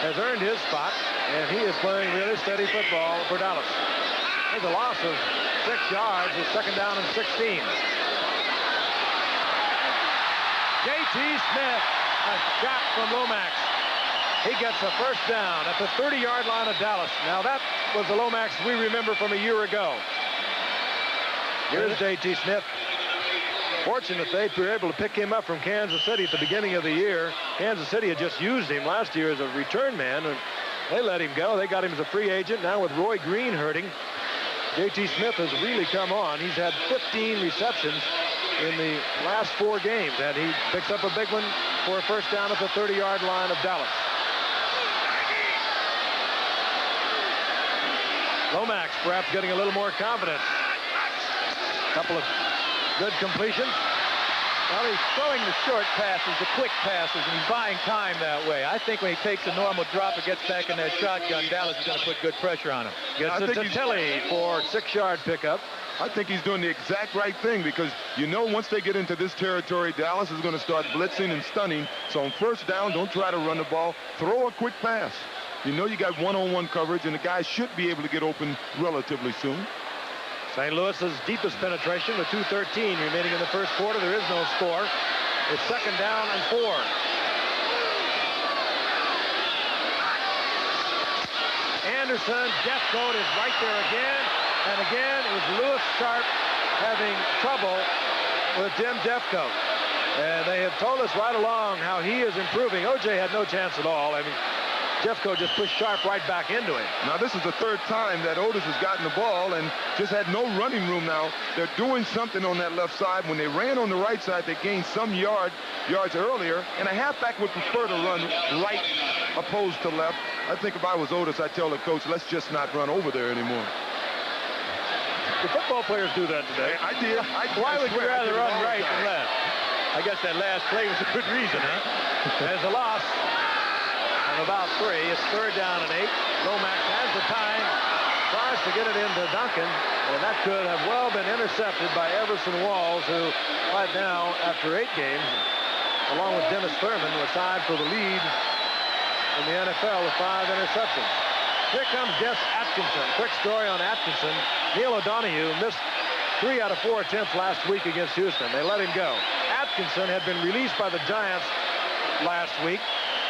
has earned his spot, and he is playing really steady football for Dallas. There's a loss of 6 yards, with second down and 16. J.T. Smith, a shot from Lomax. He gets a first down at the 30-yard line of Dallas. Now that was the Lomax we remember from a year ago. Here's J.T. Smith. Fortunate they were able to pick him up from Kansas City at the beginning of the year. Kansas City had just used him last year as a return man, and they let him go. They got him as a free agent. Now with Roy Green hurting, J.T. Smith has really come on. He's had 15 receptions in the last 4 games, and he picks up a big one for a first down at the 30-yard line of Dallas. Lomax perhaps getting a little more confidence. A couple of good completions. Well, he's throwing the short passes, the quick passes, and he's buying time that way. I think when he takes a normal drop and gets back in that shotgun, Dallas is going to put good pressure on him. Gets it to Tilley for 6-yard pickup. I think he's doing the exact right thing because you know once they get into this territory, Dallas is going to start blitzing and stunning. So on first down, don't try to run the ball. Throw a quick pass. You know you got one-on-one coverage, and the guy should be able to get open relatively soon. St. Louis's deepest penetration with 2:13 remaining in the first quarter. There is no score. It's second down and 4. Anderson, Jeffcoat is right there again. And again, it was Lewis Sharp having trouble with Jim Jeffcoat. And they have told us right along how he is improving. O.J. had no chance at all. I mean, Jeffcoat just pushed Sharp right back into him. Now, this is the 3rd time that Otis has gotten the ball and just had no running room now. They're doing something on that left side. When they ran on the right side, they gained some yards earlier, and a halfback would prefer to run right opposed to left. I think if I was Otis, I'd tell the coach, let's just not run over there anymore. The football players do that today. I did. Why would you rather run right than left? I guess that last play was a good reason, huh? There's a loss of about 3. It's third down and 8. Lomax has the time, tries to get it into Duncan, and that could have well been intercepted by Everson Walls, who right now, after 8 games, along with Dennis Thurman, was tied for the lead in the NFL with 5 interceptions. Here comes Jess Atkinson. Quick story on Atkinson. Neil O'Donoghue missed 3 out of 4 attempts last week against Houston. They let him go. Atkinson had been released by the Giants last week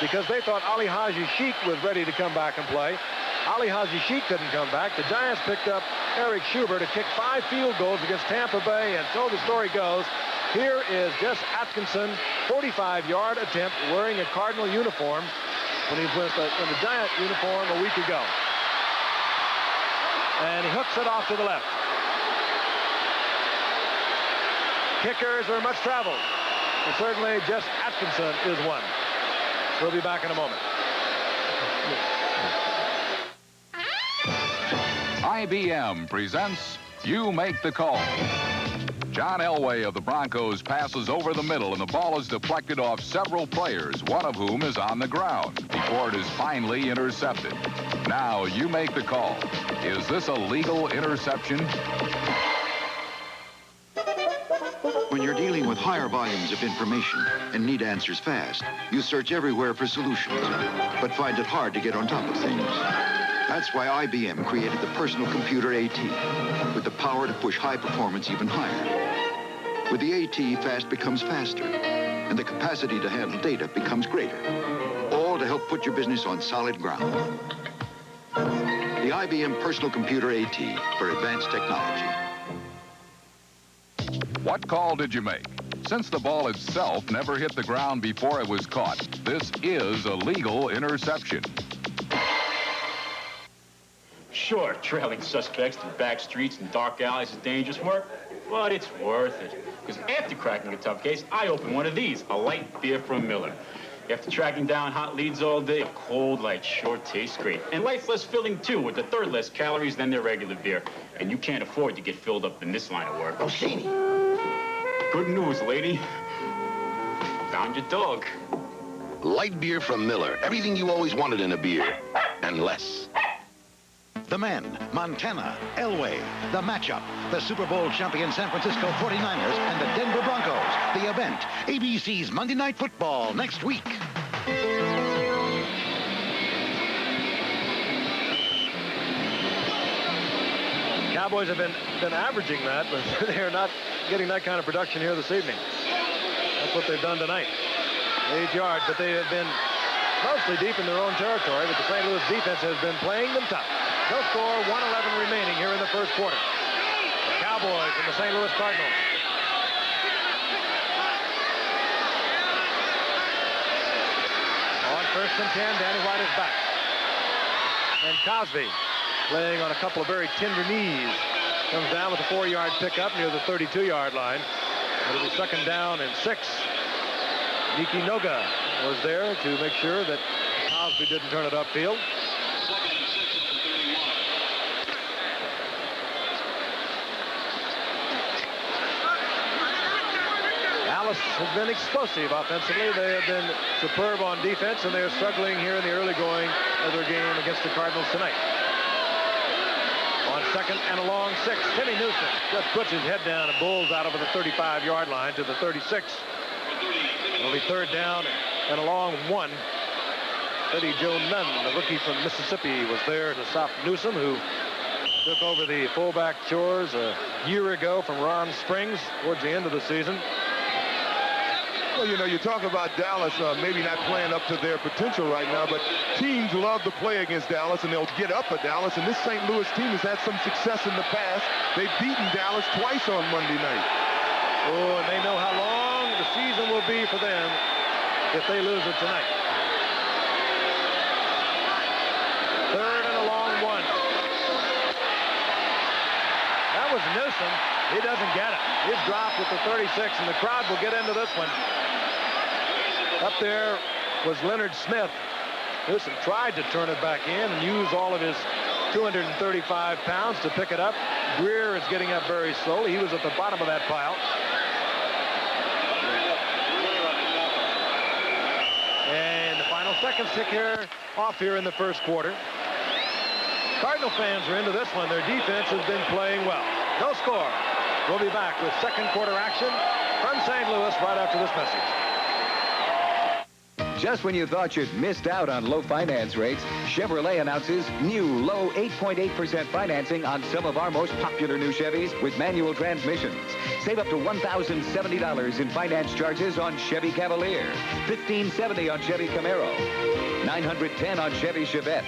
because they thought Ali Haji Sheik was ready to come back and play. Ali Haji Sheik couldn't come back. The Giants picked up Eric Schubert to kick 5 field goals against Tampa Bay, and so the story goes. Here is Jess Atkinson, 45-yard attempt, wearing a Cardinal uniform when he was in the Giant uniform a week ago. And he hooks it off to the left. Kickers are much traveled. And certainly Jess Atkinson is one. We'll be back in a moment. IBM presents You Make the Call. John Elway of the Broncos passes over the middle, and the ball is deflected off several players, one of whom is on the ground, before it is finally intercepted. Now, you make the call. Is this a legal interception? When you're dealing with higher volumes of information and need answers fast, you search everywhere for solutions, but find it hard to get on top of things. That's why IBM created the personal computer AT, with the power to push high performance even higher. With the AT, fast becomes faster, and the capacity to handle data becomes greater, all to help put your business on solid ground. The IBM personal computer AT for advanced technology. What call did you make? Since the ball itself never hit the ground before it was caught, this is a legal interception. Sure, trailing suspects through back streets and dark alleys is dangerous work, but it's worth it. Because after cracking a tough case, I open one of these, a light beer from Miller. After tracking down hot leads all day, a cold light sure tastes great. And life's less filling, too, with a third less calories than their regular beer. And you can't afford to get filled up in this line of work. Rossini. Good news, lady. found your dog. Light beer from Miller. Everything you always wanted in a beer, and less. The men, Montana, Elway. The matchup, the Super Bowl champion San Francisco 49ers and the Denver Broncos. The event, ABC's Monday Night Football next week. Cowboys have been averaging that, but they're not getting that kind of production here this evening. That's what they've done tonight. 8 yards, but they have been mostly deep in their own territory, but the St. Louis defense has been playing them tough. No score, 1:11 remaining here in the first quarter. The Cowboys and the St. Louis Cardinals. On 1st and 10, Danny White is back. And Cosby, playing on a couple of very tender knees, comes down with a 4-yard pickup near the 32-yard line. It'll be 2nd down and 6. Niki Noga was there to make sure that Cosby didn't turn it upfield. Dallas has been explosive offensively. They have been superb on defense, and they are struggling here in the early going of their game against the Cardinals tonight. On 2nd and a long 6, Timmy Newsom just puts his head down and bowls out over the 35-yard line to the 36. It'll be 3rd down and a long 1. Eddie Joe Nunn, the rookie from Mississippi, was there to stop Newsom, who took over the fullback chores a year ago from Ron Springs towards the end of the season. Well, you know, you talk about Dallas maybe not playing up to their potential right now, but teams love to play against Dallas, and they'll get up at Dallas. And this St. Louis team has had some success in the past. They've beaten Dallas twice on Monday night. Oh, and they know how long the season will be for them if they lose it tonight. 3rd and a long 1. That was Newsom. He doesn't get it. He's dropped at the 36, and the crowd will get into this one. Up there was Leonard Smith. Newsom tried to turn it back in and use all of his 235 pounds to pick it up. Greer is getting up very slowly. He was at the bottom of that pile. And the final seconds tick here off here in the first quarter. Cardinal fans are into this one. Their defense has been playing well. No score. We'll be back with second quarter action from St. Louis right after this message. Just when you thought you'd missed out on low finance rates, Chevrolet announces new low 8.8% financing on some of our most popular new Chevys with manual transmissions. Save up to $1,070 in finance charges on Chevy Cavalier, $1,570 on Chevy Camaro, $910 on Chevy Chevette.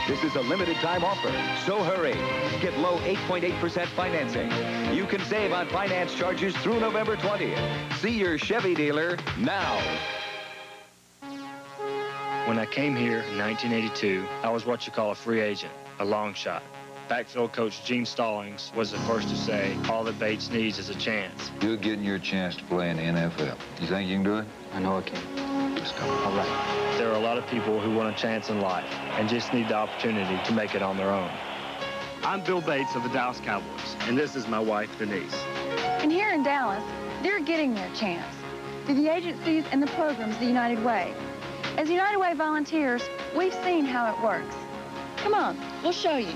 This is a limited time offer, so hurry. Get low 8.8% financing. You can save on finance charges through November 20th. See your Chevy dealer now. When I came here in 1982, I was what you call a free agent, a long shot. Backfield coach Gene Stallings was the first to say, all that Bates needs is a chance. You're getting your chance to play in the NFL. You think you can do it? I know I can. Let's go. All right. There are a lot of people who want a chance in life and just need the opportunity to make it on their own. I'm Bill Bates of the Dallas Cowboys, and this is my wife, Denise. And here in Dallas, they're getting their chance through the agencies and the programs of the United Way. As United Way volunteers, we've seen how it works. Come on, we'll show you.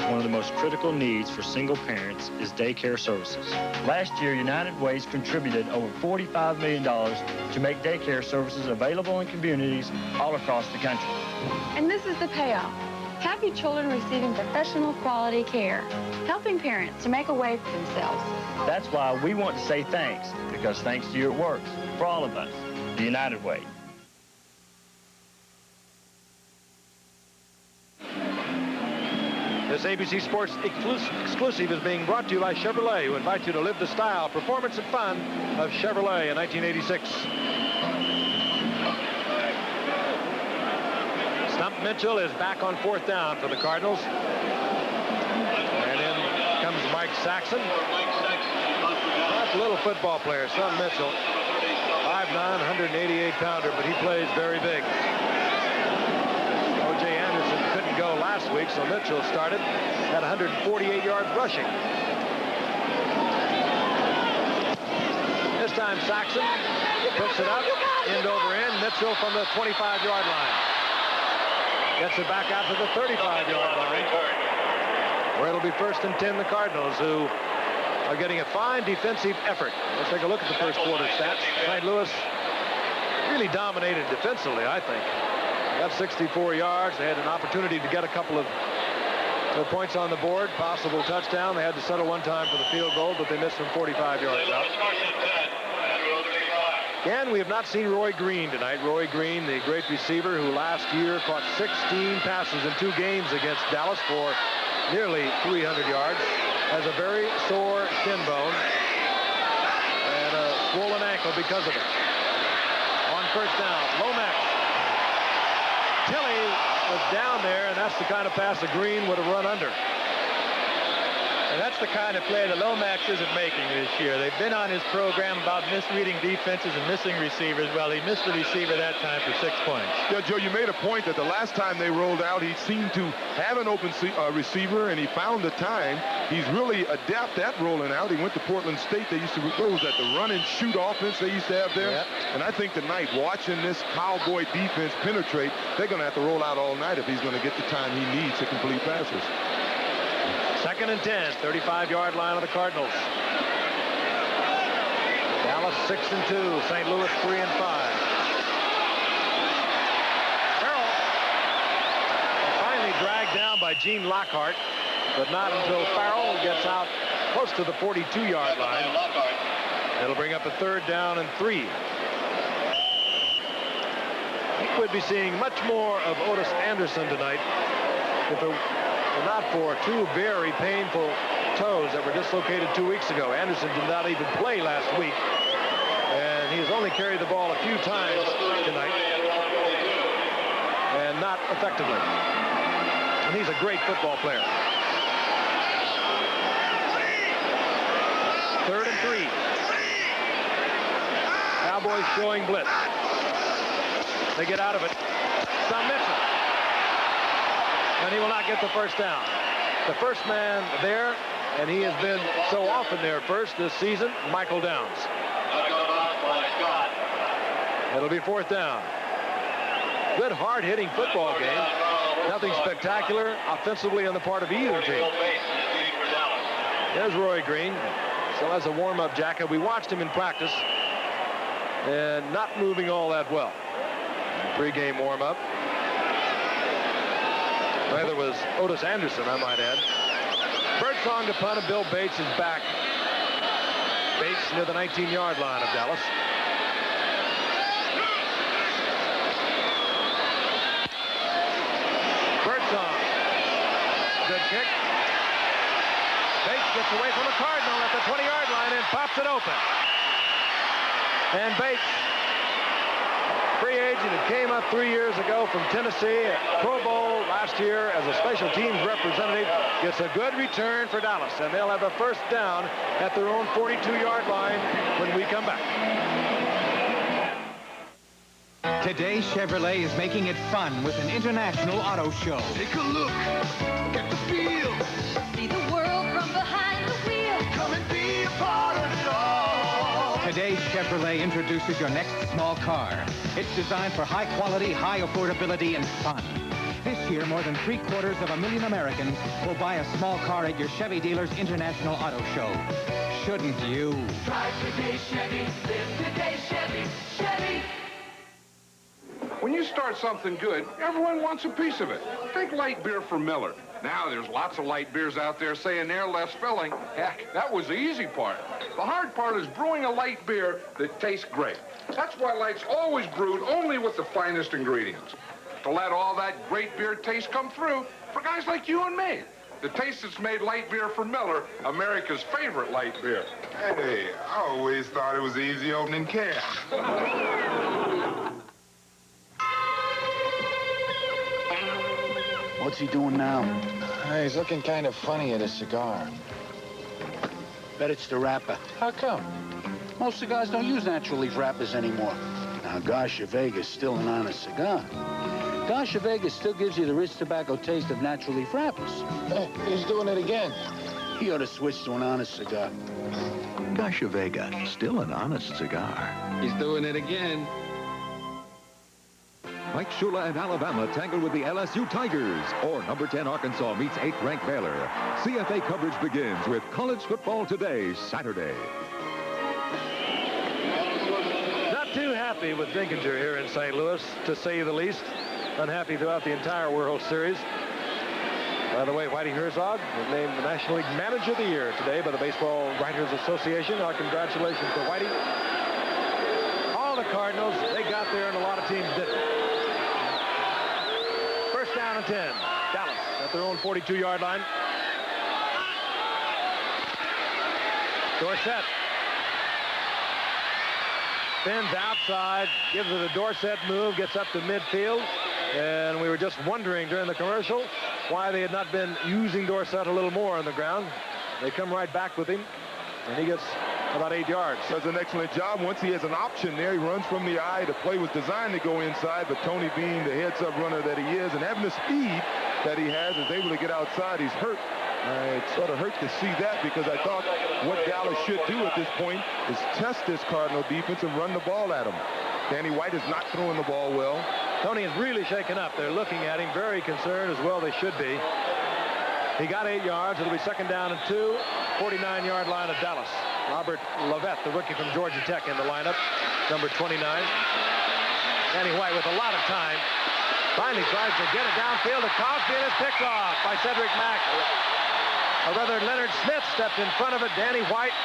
One of the most critical needs for single parents is daycare services. Last year, United Ways contributed over $45 million to make daycare services available in communities all across the country. And this is the payoff. Happy children receiving professional quality care, helping parents to make a way for themselves. That's why we want to say thanks, because thanks to you it works. For all of us, the United Way. This ABC Sports exclusive is being brought to you by Chevrolet, who invite you to live the style, performance, and fun of Chevrolet in 1986. Stump Mitchell is back on 4th down for the Cardinals. And in comes Mike Saxon. That's a little football player, Stump Mitchell. 5'9", 188-pounder, but he plays very big. Go last week, so Mitchell started at 148 yards rushing. This time Saxon Puts it up, end over end. Mitchell from the 25-yard line. Gets it back out to the 35-yard line, where it'll be 1st and 10, the Cardinals, who are getting a fine defensive effort. Let's take a look at the first quarter stats. St. Louis really dominated defensively, I think. They got 64 yards. They had an opportunity to get a couple of points on the board, possible touchdown. They had to settle one time for the field goal, but they missed from 45 yards out. And we have not seen Roy Green tonight. Roy Green, the great receiver who last year caught 16 passes in 2 games against Dallas for nearly 300 yards, has a very sore shin bone and a swollen ankle because of it. On first down, Lomax. Tilley was down there, and that's the kind of pass that Green would have run under. And that's the kind of play that Lomax isn't making this year. They've been on his program about misreading defenses and missing receivers. Well, he missed the receiver that time for 6 points. Yeah, Joe, you made a point that the last time they rolled out, he seemed to have an open receiver, and he found the time. He's really adept at rolling out. He went to Portland State. They used to, what was that, the run-and-shoot offense they used to have there? Yep. And I think tonight, watching this Cowboy defense penetrate, they're going to have to roll out all night if he's going to get the time he needs to complete passes. 2nd and 10, 35-yard line of the Cardinals. Dallas 6 and 2, St. Louis 3 and 5. Farrell finally dragged down by Gene Lockhart, but not until Farrell gets out close to the 42-yard line. It'll bring up a 3rd down and 3. I think we'd be seeing much more of Otis Anderson tonight if it not for 2 very painful toes that were dislocated 2 weeks ago. Anderson did not even play last week, and he has only carried the ball a few times tonight, and not effectively. And he's a great football player. 3rd and 3. Cowboys showing blitz. They get out of it. Some Mitchell. And he will not get the first down. The first man there, and he has been so often there first this season, Michael Downs. It'll be 4th down. Good hard-hitting football game. Nothing spectacular offensively on the part of either team. There's Roy Green. Still has a warm-up jacket. We watched him in practice, and not moving all that well. Pre-game warm-up. Neither was Otis Anderson, I might add. Birdsong to punt, and Bill Bates is back. Bates near the 19-yard line of Dallas. Birdsong. Good kick. Bates gets away from the Cardinal at the 20-yard line and pops it open. And Bates, free agent, who came up 3 years ago from Tennessee, Pro Bowl last year as a special teams representative, gets a good return for Dallas, and they'll have a first down at their own 42-yard line when we come back. Today, Chevrolet is making it fun with an international auto show. Take a look. Get the feel. See the world from behind the wheel. Come and be a part of it all. Today, Chevrolet introduces your next small car. It's designed for high quality, high affordability, and fun. This year, more than 750,000 Americans will buy a small car at your Chevy dealer's International Auto Show. Shouldn't you? Drive today, Chevy. Live today, Chevy. Chevy. When you start something good, everyone wants a piece of it. Take light beer from Miller. Now there's lots of light beers out there saying they're less filling. Heck, that was the easy part. The hard part is brewing a light beer that tastes great. That's why Light's always brewed only with the finest ingredients. To let all that great beer taste come through for guys like you and me. The taste that's made light beer from Miller America's favorite light beer. Hey, I always thought it was an easy opening can. What's he doing now? He's looking kind of funny at his cigar. Bet it's the wrapper. How come? Most cigars don't use natural leaf wrappers anymore. Now, Garcia Vega's still an honest cigar. Garcia Vega still gives you the rich tobacco taste of natural leaf wrappers. Hey, he's doing it again. He ought to switch to an honest cigar. Gosh, Vega, still an honest cigar. He's doing it again. Mike Shula and Alabama tangle with the LSU Tigers, or number 10 Arkansas meets 8th-ranked Baylor. CFA coverage begins with College Football Today, Saturday. Not too happy with Dinkinger here in St. Louis, to say the least. Unhappy throughout the entire World Series. By the way, Whitey Herzog was named the National League Manager of the Year today by the Baseball Writers Association. Our congratulations to Whitey. All the Cardinals, they got there, and a lot of teams didn't. First down and 10. Dallas at their own 42-yard line. Dorsett spins outside, gives it a Dorsett move, gets up to midfield. And we were just wondering during the commercial why they had not been using Dorsett a little more on the ground. They come right back with him, and he gets about 8 yards. Does an excellent job. Once he has an option there, he runs from the eye. The play was designed to go inside, but Tony Bean, the heads-up runner that he is, and having the speed that he has, is able to get outside. He's hurt. It sort of hurt to see that, because I thought what Dallas should do at this point is test this Cardinal defense and run the ball at him. Danny White is not throwing the ball well. Tony is really shaken up. They're looking at him, very concerned, as well they should be. He got 8 yards. It'll be second down and 2. 49-yard line of Dallas. Robert Levette, the rookie from Georgia Tech, in the lineup, number 29. Danny White with a lot of time. Finally tries to get it downfield. The Caulfield is picked off by Cedric Mack. Or rather, Leonard Smith stepped in front of it. Danny White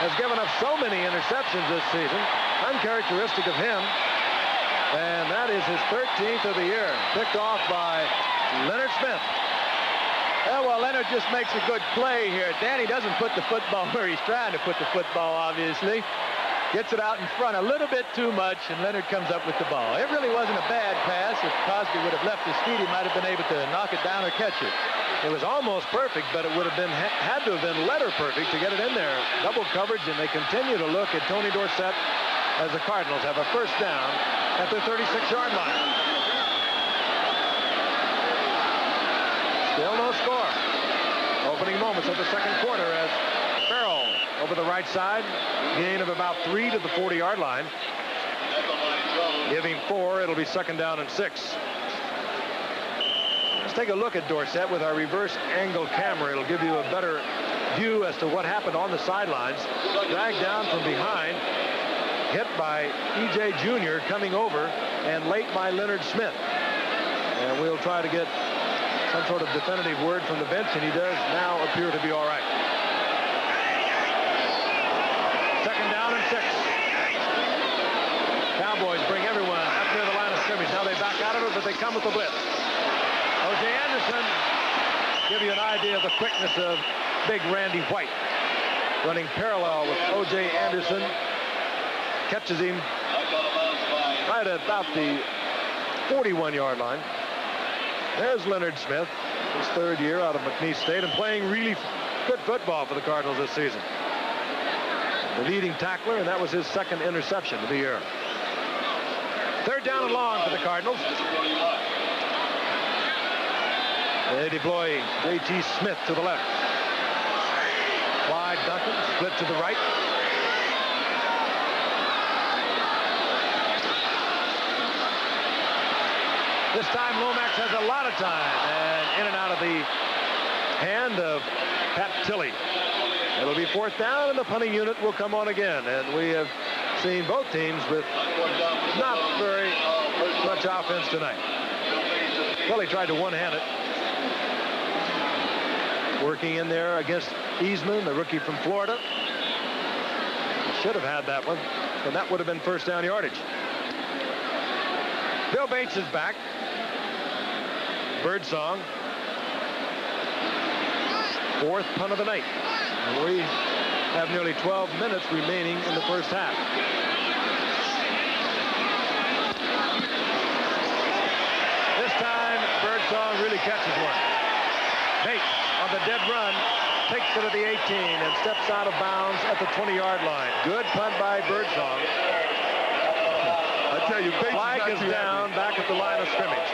has given up so many interceptions this season. Uncharacteristic of him. And that is his 13th of the year. Picked off by Leonard Smith. Well, Leonard just makes a good play here. Danny doesn't put the football where he's trying to put the football, obviously. Gets it out in front a little bit too much, and Leonard comes up with the ball. It really wasn't a bad pass. If Cosby would have left his feet, he might have been able to knock it down or catch it. It was almost perfect, but it would have been had to have been letter perfect to get it in there. Double coverage, and they continue to look at Tony Dorsett as the Cardinals have a first down at their 36-yard line. Still no score. Opening moments of the second quarter as Farrell over the right side. Gain of about 3 to the 40-yard line. Giving 4. It'll be second down and 6. Let's take a look at Dorsett with our reverse angle camera. It'll give you a better view as to what happened on the sidelines. Dragged down from behind. Hit by E.J. Jr. coming over, and late by Leonard Smith. And we'll try to get some sort of definitive word from the bench, and he does now appear to be all right. Second down and 6. Cowboys bring everyone up near the line of scrimmage. Now they back out of it, but they come with the blitz. O.J. Anderson, give you an idea of the quickness of big Randy White. Running parallel with O.J. Anderson. Catches him right at about the 41-yard line. There's Leonard Smith, his third year out of McNeese State, and playing really good football for the Cardinals this season. The leading tackler, and that was his second interception of the year. Third down and long for the Cardinals. They deploy J.T. Smith to the left. Clyde Duncan split to the right. This time Lomax has a lot of time, and in and out of the hand of Pat Tilley. It'll be fourth down, and the punting unit will come on again. And we have seen both teams with not very much offense tonight. Tilley tried to one-hand it. Working in there against Eastman, the rookie from Florida. Should have had that one, and that would have been first down yardage. Bill Bates is back. Birdsong. Fourth punt of the night. And we have nearly 12 minutes remaining in the first half. This time, Birdsong really catches one. Bates on the dead run takes it to the 18 and steps out of bounds at the 20-yard line. Good punt by Birdsong. I tell you, Bates flag is down back at the line of scrimmage.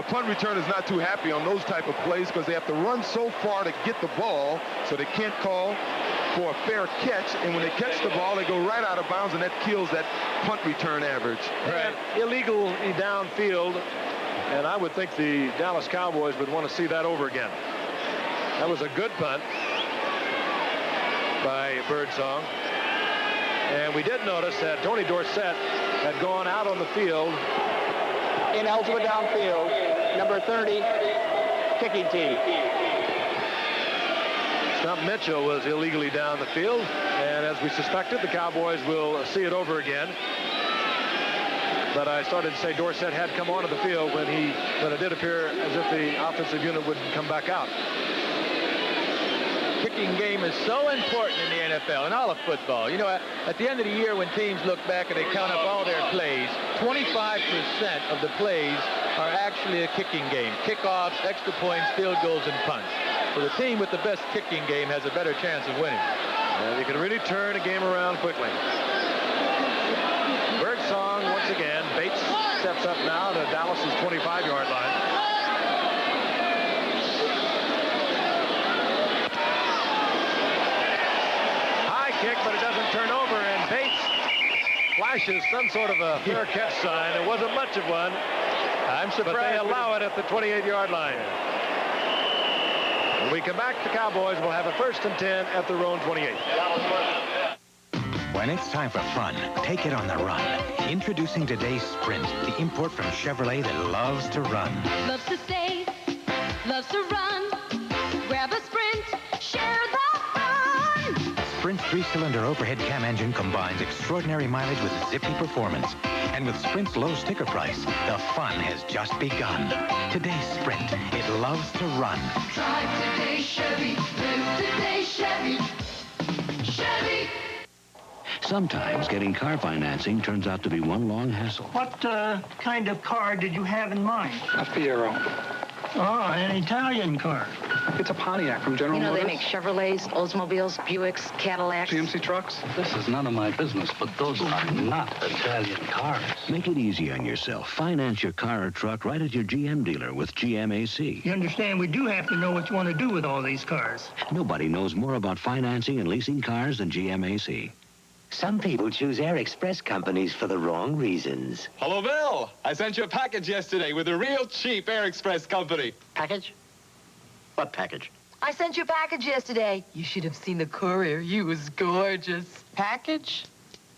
a punt return is not too happy on those type of plays because they have to run so far to get the ball, so they can't call for a fair catch. And when they catch the ball, they go right out of bounds, and that kills that punt return average. Right. Illegally downfield, and I would think the Dallas Cowboys would want to see that over again. That was a good punt by Birdsong. And we did notice that Tony Dorsett had gone out on the field. Ineligible downfield, number 30, kicking team. Stump Mitchell was illegally down the field, and as we suspected, the Cowboys will see it over again. But I started to say Dorsett had come onto the field when it did appear as if the offensive unit would come back out. Kicking game is so important in the NFL and all of football. You know, at the end of the year when teams look back and they count up all their plays, 25% of the plays are actually a kicking game. Kickoffs, extra points, field goals, and punts. So the team with the best kicking game has a better chance of winning. And you can really turn a game around quickly. Birdsong once again. Bates steps up now to Dallas's 25-yard line. Kick, but it doesn't turn over, and Bates flashes some sort of a fair catch sign. It wasn't much of one. I'm surprised. But they allow it at the 28-yard line. When we come back, the Cowboys will have a 1st and 10 at their own 28. When it's time for fun, take it on the run. Introducing today's Sprint, the import from Chevrolet that loves to run. Loves to save, loves to run. Grab a Sprint, share the fun. Sprint's 3-cylinder overhead cam engine combines extraordinary mileage with zippy performance. And with Sprint's low sticker price, the fun has just begun. Today's Sprint, it loves to run. Drive today, Chevy. Live today, Chevy. Chevy. Sometimes getting car financing turns out to be one long hassle. What kind of car did you have in mind? A Fiero. Oh, an Italian car. It's a Pontiac from General Motors. They make Chevrolets, Oldsmobiles, Buicks, Cadillacs. GMC trucks. This is none of my business, but those are not Italian cars. Make it easy on yourself. Finance your car or truck right at your GM dealer with GMAC. You understand, we do have to know what you want to do with all these cars. Nobody knows more about financing and leasing cars than GMAC. Some people choose Air Express companies for the wrong reasons. Hello, Bill. I sent you a package yesterday with a real cheap Air Express company. Package? What package? I sent you a package yesterday. You should have seen the courier. He was gorgeous. Package?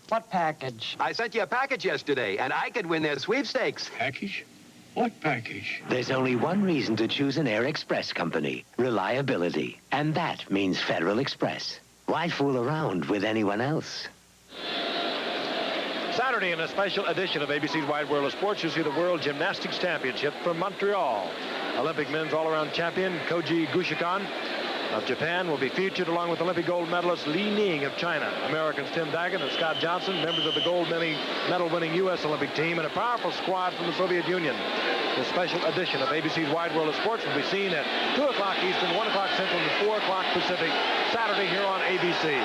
What package? I sent you a package yesterday, and I could win their sweepstakes. Package? What package? There's only one reason to choose an Air Express company. Reliability. And that means Federal Express. Why fool around with anyone else? Saturday in a special edition of ABC's Wide World of Sports, you see the World Gymnastics Championship from Montreal. Olympic men's all-around champion Koji Gushikan of Japan will be featured along with Olympic gold medalist Li Ning of China. Americans Tim Daggett and Scott Johnson, members of the gold medal-winning U.S. Olympic team, and a powerful squad from the Soviet Union. This special edition of ABC's Wide World of Sports will be seen at 2 o'clock Eastern, 1 o'clock Central, and 4 o'clock Pacific, Saturday here on ABC.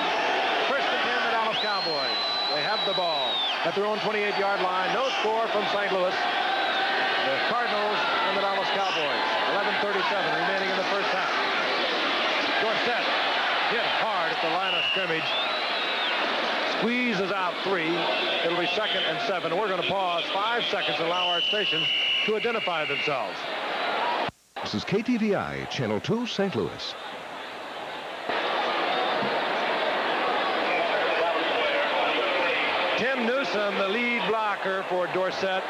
1st and 10, the Dallas Cowboys. They have the ball at their own 28-yard line. No score from St. Louis. The Cardinals and the Dallas Cowboys. 11:37 remaining in the first half. Dorsett hit hard at the line of scrimmage. Squeezes out 3. It'll be 2nd and 7. We're going to pause 5 seconds and allow our stations to identify themselves. This is KTVI, Channel 2, St. Louis. Tim Newsom, the lead blocker for Dorsett,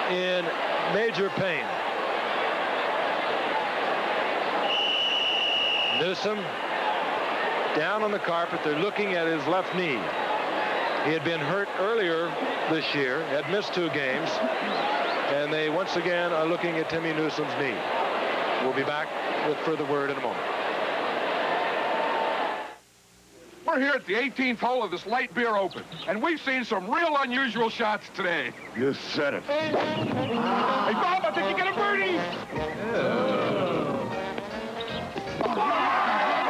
in major pain. Newsom down on the carpet. They're looking at his left knee. He had been hurt earlier this year, had missed 2 games, and they once again are looking at Timmy Newsom's knee. We'll be back with further word in a moment. We're here at the 18th hole of this light beer open, and we've seen some real unusual shots today. You said it. Hey, Bob, I think you got a birdie.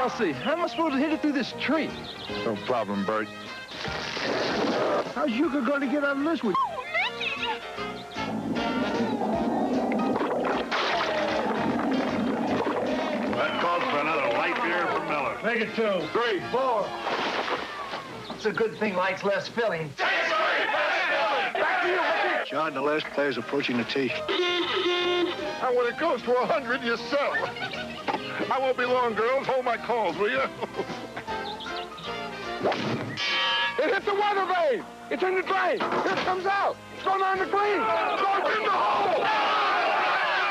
Let's see, how am I supposed to hit it through this tree? No problem, Bert. How's Yuka going to get out of this one? That calls for another light beer for Miller. Make it 2. 3, 4. It's a good thing light's less filling. Back to you, Ricky. John, the last player's approaching the tee. And when it goes to 100, you sell. I won't be long, girls. Hold my calls, will you? It hit the weather vane. It's in the drain. Here it comes out. It's going on the green. Goes in the hole.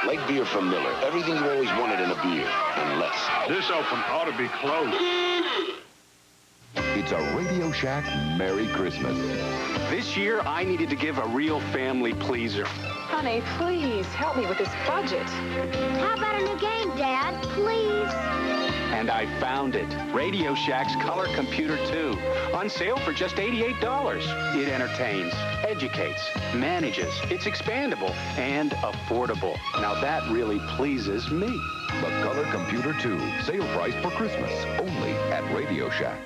Light beer from Miller. Everything you always wanted in a beer, and less. This open ought to be closed. It's a Radio Shack Merry Christmas. This year, I needed to give a real family pleaser. Honey, please help me with this budget. How about a new game, Dad? Please. And I found it. Radio Shack's Color Computer 2. On sale for just $88. It entertains, educates, manages. It's expandable and affordable. Now that really pleases me. The Color Computer 2. Sale price for Christmas. Only at Radio Shack.